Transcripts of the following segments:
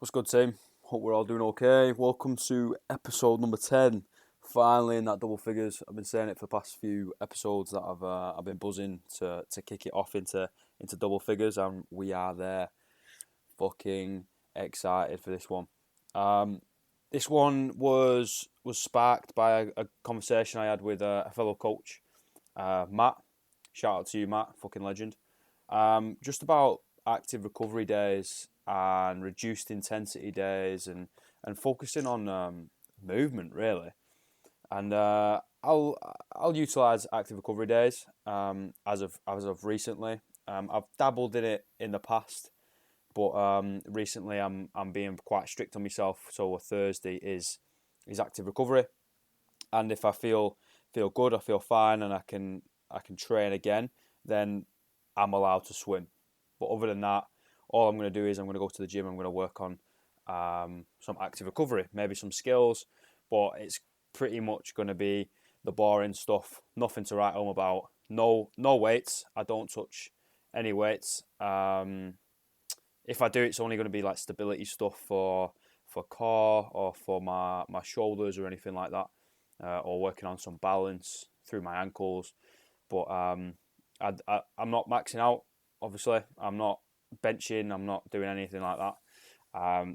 What's good, team? Hope we're all doing okay. Welcome to episode number 10. Finally in that double figures. I've been saying it for the past few episodes that I've been buzzing to kick it off into double figures, and we are there. Fucking excited for this one. This one was sparked by a conversation I had with a fellow coach, Matt. Shout out to you, Matt, fucking legend. Just about active recovery days and reduced intensity days and focusing on movement really. And I'll utilize active recovery days as of recently. I've dabbled in it in the past, but recently I'm being quite strict on myself. So a Thursday is active recovery, and if I feel good, I feel fine, and I can train again, then I'm allowed to swim. But other than that, all I'm going to do is I'm going to go to the gym. I'm going to work on some active recovery, maybe some skills, but it's pretty much going to be the boring stuff. Nothing to write home about. No weights. I don't touch any weights. If I do, it's only going to be like stability stuff for core or for my shoulders or anything like that, or working on some balance through my ankles. But I'm not maxing out. Obviously, I'm not benching. I'm not doing anything like that.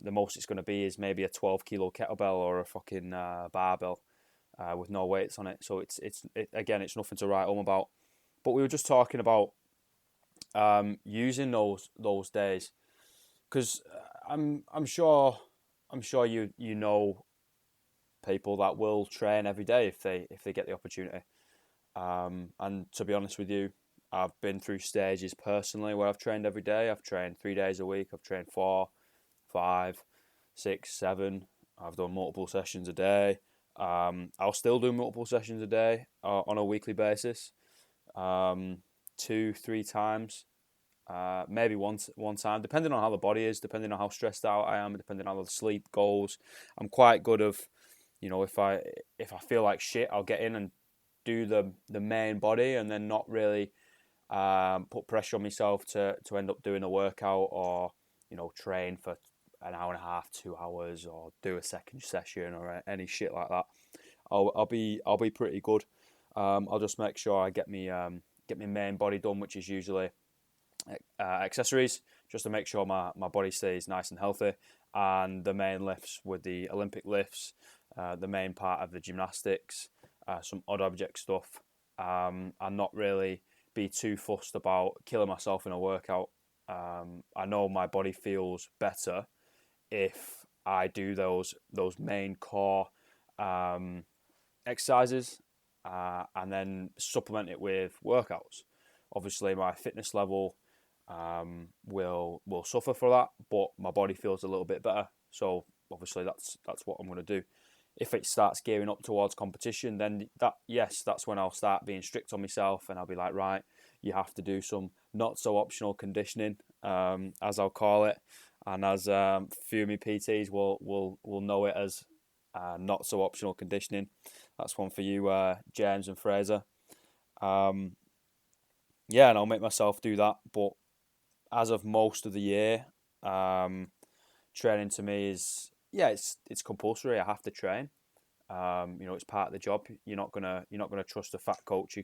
The most it's going to be is maybe a 12 kilo kettlebell or a fucking barbell with no weights on it. So again, it's nothing to write home about. But we were just talking about using those days, because I'm sure you know people that will train every day if they get the opportunity. And to be honest with you, I've been through stages personally where I've trained every day. I've trained 3 days a week. I've trained 4, 5, 6, 7. I've done multiple sessions a day. I'll still do multiple sessions a day on a weekly basis, 2, 3 times, maybe one time, depending on how the body is, depending on how stressed out I am, depending on how the sleep goes. I'm quite good of, if I feel like shit, I'll get in and do the main body and then not really put pressure on myself to end up doing a workout or train for an hour and a half, 2 hours, or do a second session or any shit like that. I'll be pretty good. I'll just make sure I get my main body done, which is usually accessories, just to make sure my body stays nice and healthy, and the main lifts with the Olympic lifts, the main part of the gymnastics, some odd object stuff, and not really be too fussed about killing myself in a workout. I know my body feels better if I do those main core exercises, and then supplement it with workouts. Obviously, my fitness level will suffer for that, but my body feels a little bit better. So obviously, that's what I'm going to do. If it starts gearing up towards competition, then that's when I'll start being strict on myself, and I'll be like, right, you have to do some not so optional conditioning, as I'll call it, and as few of my PTs will know it as not so optional conditioning. That's one for you, James and Fraser. And I'll make myself do that. But as of most of the year, training to me is it's compulsory. I have to train. It's part of the job. You're not gonna trust a fat coach who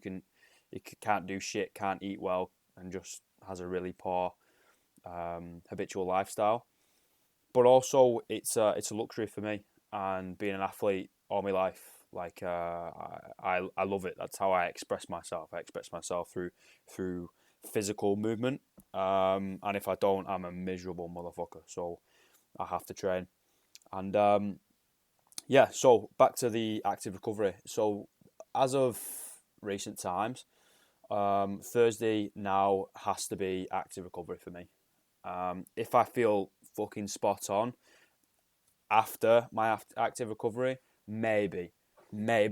can't do shit, can't eat well, and just has a really poor habitual lifestyle. But also, it's a luxury for me, and being an athlete all my life, like I love it. That's how I express myself. I express myself through physical movement, and if I don't, I'm a miserable motherfucker. So I have to train, and so back to the active recovery. So as of recent times, Thursday now has to be active recovery for me. If I feel fucking spot on after my active recovery, maybe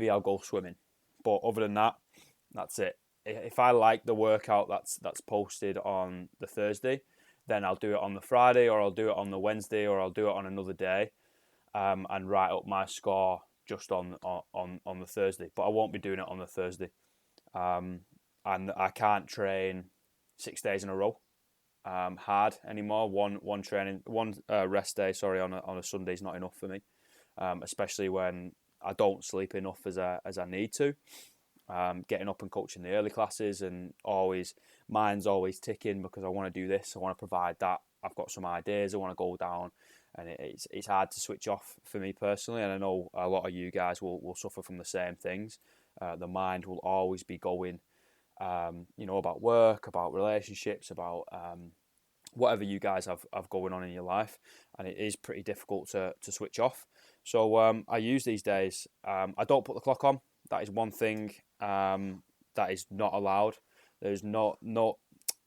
I'll go swimming. But other than that, that's it. If I like the workout that's posted on the Thursday, then I'll do it on the Friday, or I'll do it on the Wednesday, or I'll do it on another day, and write up my score just on the Thursday. But I won't be doing it on the Thursday, and I can't train 6 days in a row. hard anymore. One rest day, sorry, on a Sunday is not enough for me, especially when I don't sleep enough as I need to. Getting up and coaching the early classes, and mine's always ticking because I want to do this, I want to provide that. I've got some ideas I want to go down, and it's hard to switch off for me personally. And I know a lot of you guys will suffer from the same things. The mind will always be going, about work, about relationships, about whatever you guys have going on in your life, and it is pretty difficult to switch off. So I use these days. I don't put the clock on. That is one thing that is not allowed. There's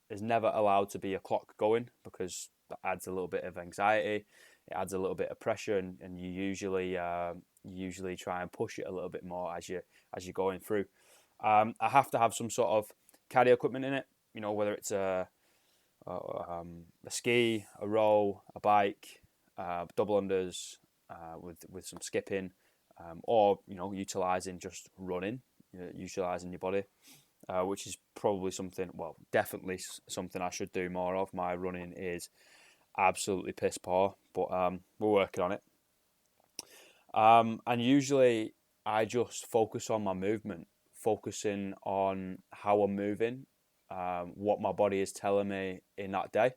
there's never allowed to be a clock going, because that adds a little bit of anxiety. It adds a little bit of pressure, and you usually try and push it a little bit more as you're going through. I have to have some sort of cardio equipment in it. Whether it's a ski, a row, a bike, double unders with some skipping, or utilizing just running, utilizing your body, which is probably definitely something I should do more of. My running is absolutely piss poor, but we're working on it. And usually I just focus on my movement, focusing on how I'm moving, what my body is telling me in that day.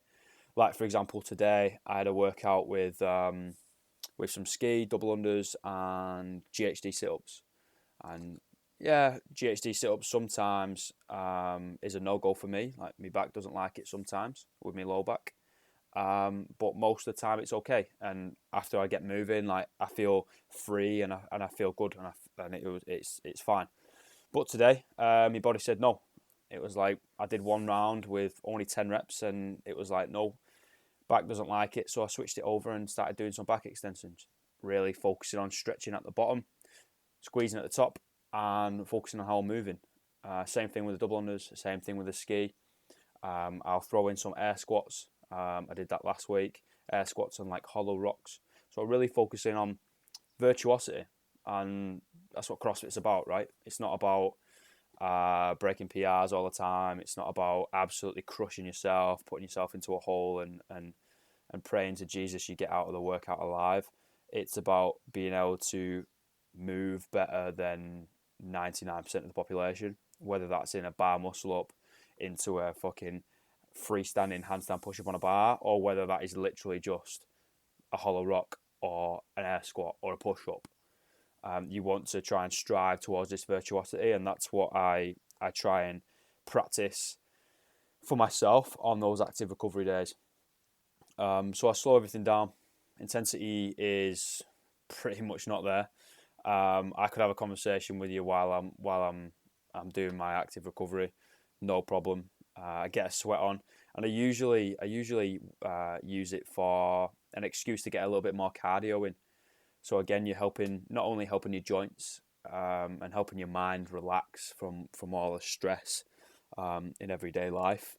Like, for example, today I had a workout with some ski, double unders, and GHD sit-ups. And yeah, GHD sit-ups sometimes is a no-go for me. Like, my back doesn't like it sometimes with my low back. But most of the time it's okay. And after I get moving, like, I feel free, and I feel good, and it's fine. But today, my body said no. It was like I did one round with only 10 reps, and it was like, no, back doesn't like it. So I switched it over and started doing some back extensions, really focusing on stretching at the bottom, squeezing at the top, and focusing on how I'm moving. Same thing with the double unders, same thing with the ski. I'll throw in some air squats. I did that last week, air squats on like hollow rocks. So really focusing on virtuosity, and that's what CrossFit's about, right? It's not about breaking PRs all the time. It's not about absolutely crushing yourself, putting yourself into a hole, and praying to Jesus you get out of the workout alive. It's about being able to move better than 99% of the population, whether that's in a bar muscle up into a fucking freestanding handstand push up on a bar, or whether that is literally just a hollow rock or an air squat or a push up. You want to try and strive towards this virtuosity, and that's what I try and practice for myself on those active recovery days. So I slow everything down. Intensity is pretty much not there. I could have a conversation with you while I'm doing my active recovery, no problem. I get a sweat on, and I usually use it for an excuse to get a little bit more cardio in. So again, you're not only helping your joints and helping your mind relax from all the stress in everyday life,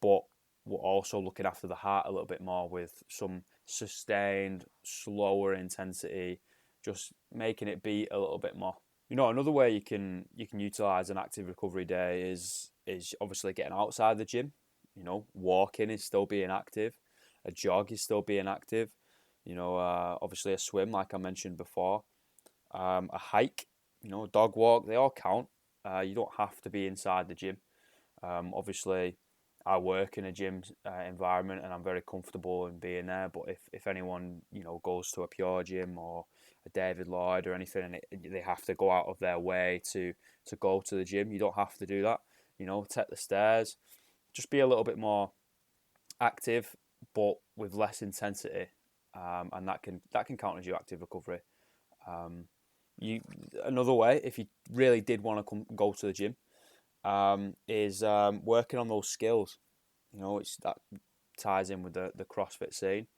but we're also looking after the heart a little bit more with some sustained, slower intensity, just making it beat a little bit more. Another way you can utilize an active recovery day is obviously getting outside the gym. Walking is still being active, a jog is still being active. Obviously a swim, like I mentioned before, a hike, a dog walk, they all count. You don't have to be inside the gym. Obviously, I work in a gym environment, and I'm very comfortable in being there. But if anyone goes to a Pure Gym or a David Lloyd or anything, and they have to go out of their way to go to the gym, you don't have to do that. Take the stairs, just be a little bit more active, but with less intensity, and that can count as your active recovery. Another way, if you really did want to go to the gym, is working on those skills. That ties in with the CrossFit scene,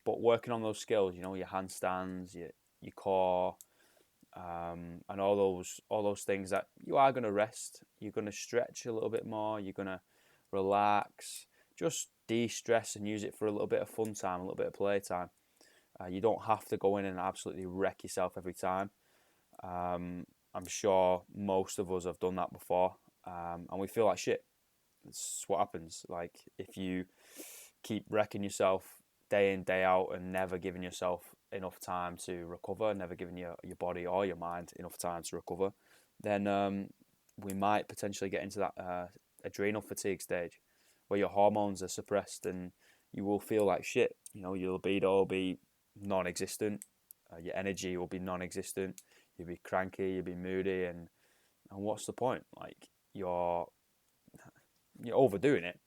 but working on those skills, your handstands, your core, and all those things that you are going to rest. You're going to stretch a little bit more. You're going to relax, just de-stress and use it for a little bit of fun time, a little bit of play time. You don't have to go in and absolutely wreck yourself every time. I'm sure most of us have done that before, and we feel like shit. It's what happens. Like, if you keep wrecking yourself day in, day out, and never giving yourself enough time to recover, never giving your body or your mind enough time to recover, then we might potentially get into that adrenal fatigue stage where your hormones are suppressed and you will feel like shit. Your libido will be non-existent, your energy will be non-existent, you'll be cranky, you'll be moody, and what's the point? Like you're overdoing it.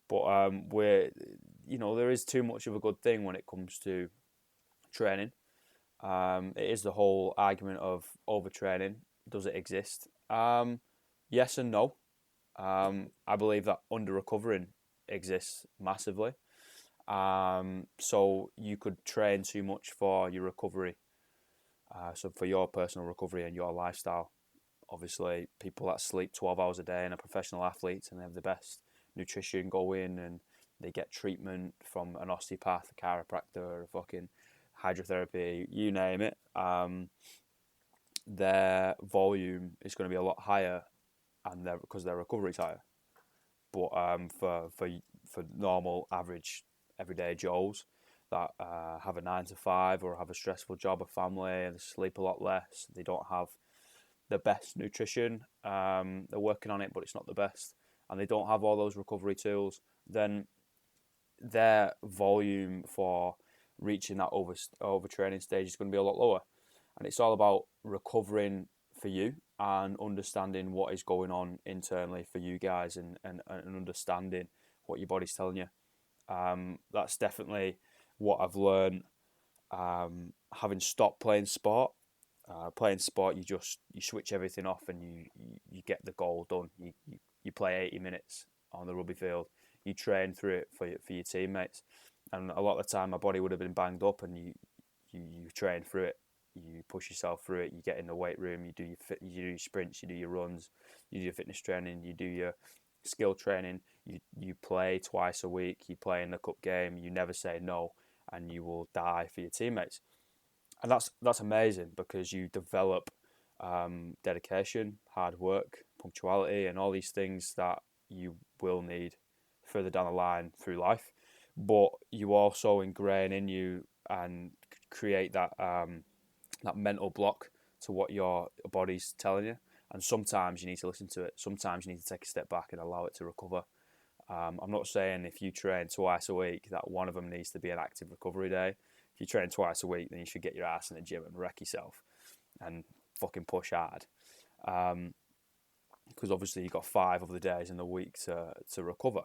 But there is too much of a good thing when it comes to training. It is the whole argument of overtraining. Does it exist? Yes and no. I believe that under recovering exists massively. So you could train too much for your recovery. So for your personal recovery and your lifestyle. Obviously, people that sleep 12 hours a day and are professional athletes and they have the best nutrition going and they get treatment from an osteopath, a chiropractor, a fucking hydrotherapy, you name it, their volume is going to be a lot higher and because their recovery is higher. But for normal, average, everyday Joes that have a 9 to 5 or have a stressful job, a family, and sleep a lot less, they don't have the best nutrition. They're working on it, but it's not the best, and they don't have all those recovery tools. Then their volume for reaching that overtraining stage is going to be a lot lower. And it's all about recovering for you and understanding what is going on internally for you guys and understanding what your body's telling you. That's definitely what I've learned having stopped playing sport. Playing sport, you switch everything off and you get the goal done. You play 80 minutes on the rugby field. You train through it for your teammates. And a lot of the time, my body would have been banged up, and you train through it. You push yourself through it. You get in the weight room. You do your sprints. You do your runs. You do your fitness training. You do your skill training. You play twice a week. You play in the cup game. You never say no, and you will die for your teammates. And that's amazing because you develop dedication, hard work, punctuality, and all these things that you will need further down the line through life. But you also ingrain in you and create that mental block to what your body's telling you. And sometimes you need to listen to it. Sometimes you need to take a step back and allow it to recover. I'm not saying if you train twice a week that one of them needs to be an active recovery day. If you train twice a week, then you should get your ass in the gym and wreck yourself and fucking push hard. Because obviously you've got 5 of the days in the week to recover.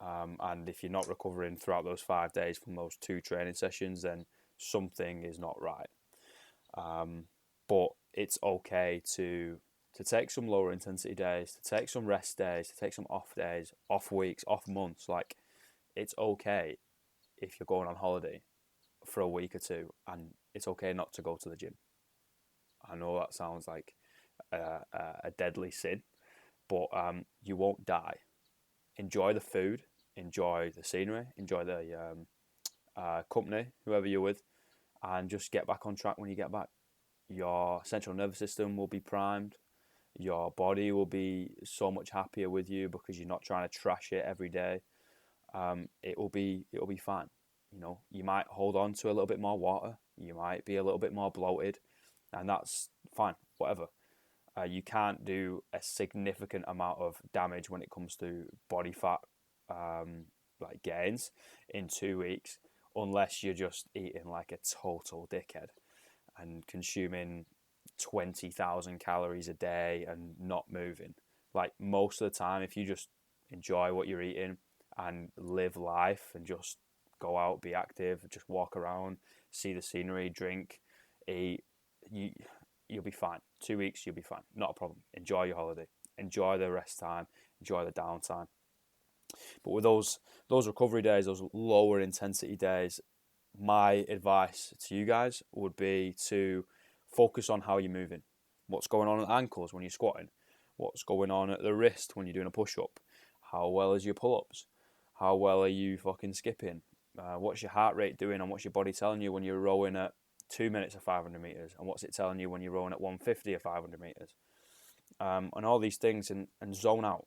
And if you're not recovering throughout those 5 days from those 2 training sessions, then something is not right. But it's okay to take some lower intensity days, to take some rest days, to take some off days, off weeks, off months. Like, it's okay if you're going on holiday for a week or 2, and it's okay not to go to the gym. I know that sounds like a deadly sin, but you won't die. Enjoy the food, enjoy the scenery, enjoy the company, whoever you're with, and just get back on track when you get back. Your central nervous system will be primed. Your body will be so much happier with you because you're not trying to trash it every day. It'll be fine. You might hold on to a little bit more water. You might be a little bit more bloated, and that's fine. Whatever. You can't do a significant amount of damage when it comes to body fat, like gains, in 2 weeks, unless you're just eating like a total dickhead and consuming 20,000 calories a day and not moving. Like, most of the time, if you just enjoy what you're eating and live life and just go out, be active, just walk around, see the scenery, drink, eat, you'll be fine. 2 weeks, you'll be fine. Not a problem. Enjoy your holiday. Enjoy the rest time. Enjoy the downtime. But with those recovery days, those lower intensity days, my advice to you guys would be to focus on how you're moving. What's going on at the ankles when you're squatting? What's going on at the wrist when you're doing a push-up? How well is your pull-ups? How well are you fucking skipping? What's your heart rate doing and what's your body telling you when you're rowing at 2 minutes of 500 meters? And what's it telling you when you're rowing at 150 or 500 meters? And all these things, and zone out.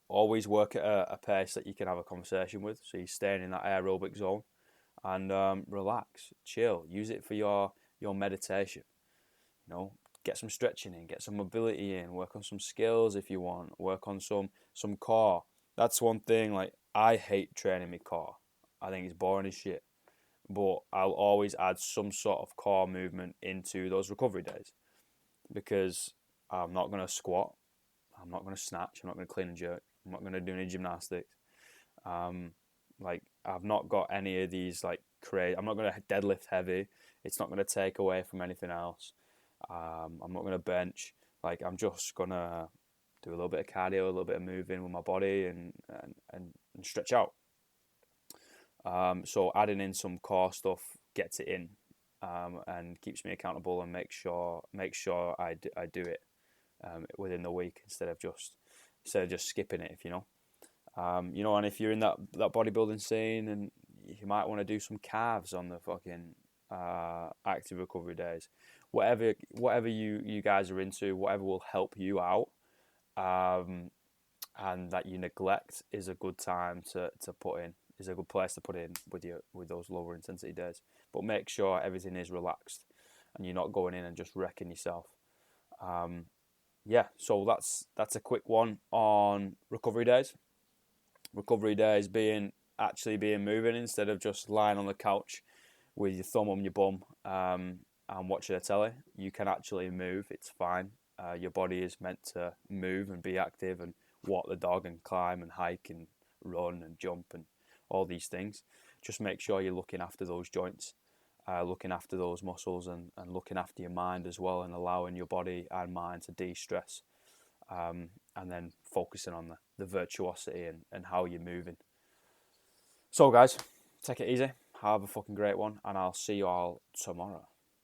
always work at a pace that you can have a conversation with, so you're staying in that aerobic zone, and relax, chill, use it for your meditation. You know, get some stretching in, get some mobility in, work on some skills if you want, work on some core. That's one thing. Like, I hate training my core. I think it's boring as shit. But I'll always add some sort of core movement into those recovery days, because I'm not gonna squat, I'm not gonna snatch, I'm not gonna clean and jerk, I'm not gonna do any gymnastics. Um, like, I've not got any of these like crazy. I'm not gonna deadlift heavy. It's not gonna take away from anything else. I'm not gonna bench. Like, I'm just gonna do a little bit of cardio, a little bit of moving with my body, and stretch out. So adding in some core stuff gets it in, and keeps me accountable, and make sure I do it within the week, instead of just skipping it. If you know. And if you're in that bodybuilding scene, and you might want to do some calves on the fucking active recovery days, whatever you guys are into, whatever will help you out, and that you neglect, is a good time to put in. Is a good place to put in with those lower intensity days. But make sure everything is relaxed, and you're not going in and just wrecking yourself. Yeah, so that's a quick one on recovery days. Recovery days being moving, instead of just lying on the couch with your thumb on your bum, and watching a telly. You can actually move. It's fine. Your body is meant to move and be active, and walk the dog, and climb and hike and run and jump and all these things. Just make sure you're looking after those joints, looking after those muscles, and looking after your mind as well, and allowing your body and mind to de-stress, and then focusing on the virtuosity and how you're moving. So guys, take it easy, have a fucking great one, and I'll see you all tomorrow.